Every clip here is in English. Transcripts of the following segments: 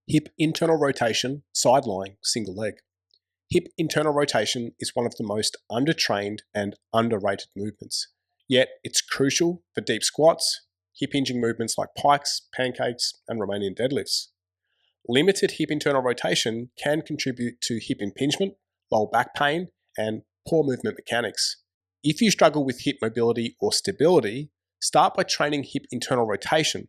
Hip internal rotation, side lying, single leg. Hip internal rotation is one of the most undertrained and underrated movements. Yet it's crucial for deep squats, hip hinging movements like pikes, pancakes, and Romanian deadlifts. Limited hip internal rotation can contribute to hip impingement, lower back pain, and poor movement mechanics. If you struggle with hip mobility or stability, start by training hip internal rotation.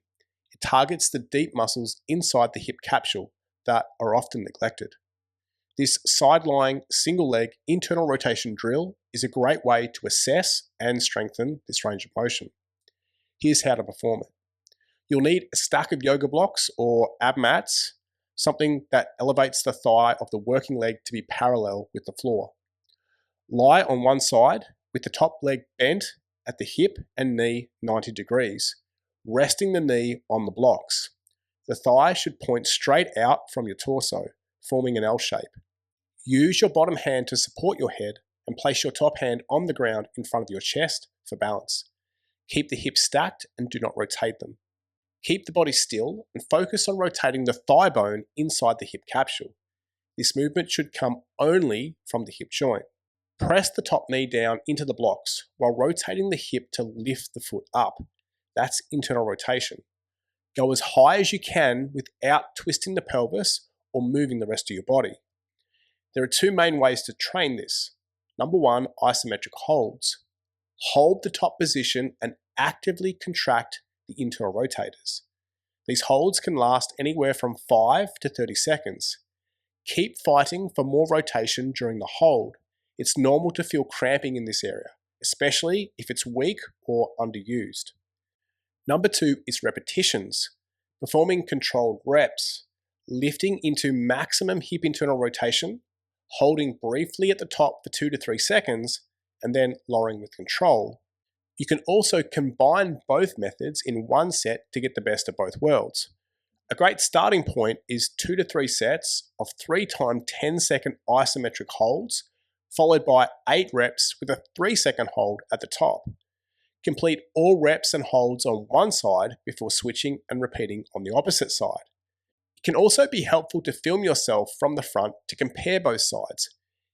It targets the deep muscles inside the hip capsule that are often neglected. This side-lying, single-leg internal rotation drill is a great way to assess and strengthen this range of motion. Here's how to perform it. You'll need a stack of yoga blocks or ab mats, something that elevates the thigh of the working leg to be parallel with the floor. Lie on one side with the top leg bent at the hip and knee 90 degrees, resting the knee on the blocks. The thigh should point straight out from your torso, forming an L shape. Use your bottom hand to support your head and place your top hand on the ground in front of your chest for balance. Keep the hips stacked and do not rotate them. Keep the body still and focus on rotating the thigh bone inside the hip capsule. This movement should come only from the hip joint. Press the top knee down into the blocks while rotating the hip to lift the foot up. That's internal rotation. Go as high as you can without twisting the pelvis or moving the rest of your body. There are two main ways to train this. Number one, isometric holds. Hold the top position and actively contract the internal rotators. These holds can last anywhere from 5 to 30 seconds. Keep fighting for more rotation during the hold. It's normal to feel cramping in this area, especially if it's weak or underused. Number two is repetitions, performing controlled reps, lifting into maximum hip internal rotation, holding briefly at the top for 2 to 3 seconds, and then lowering with control. You can also combine both methods in one set to get the best of both worlds. A great starting point is 2 to 3 sets of 3 times 10-second isometric holds, followed by 8 reps with a 3-second hold at the top. Complete all reps and holds on one side before switching and repeating on the opposite side. It can also be helpful to film yourself from the front to compare both sides.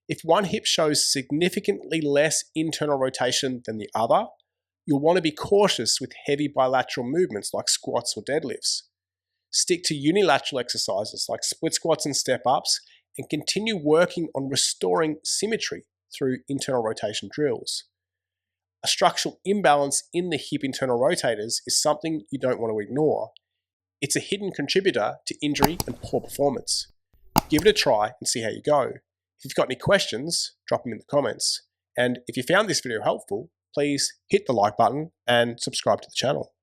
If one hip shows significantly less internal rotation than the other, you'll want to be cautious with heavy bilateral movements like squats or deadlifts. Stick to unilateral exercises like split squats and step-ups and continue working on restoring symmetry through internal rotation drills. A structural imbalance in the hip internal rotators is something you don't want to ignore. It's a hidden contributor to injury and poor performance. Give it a try and see how you go. If you've got any questions, drop them in the comments. And if you found this video helpful, please hit the like button and subscribe to the channel.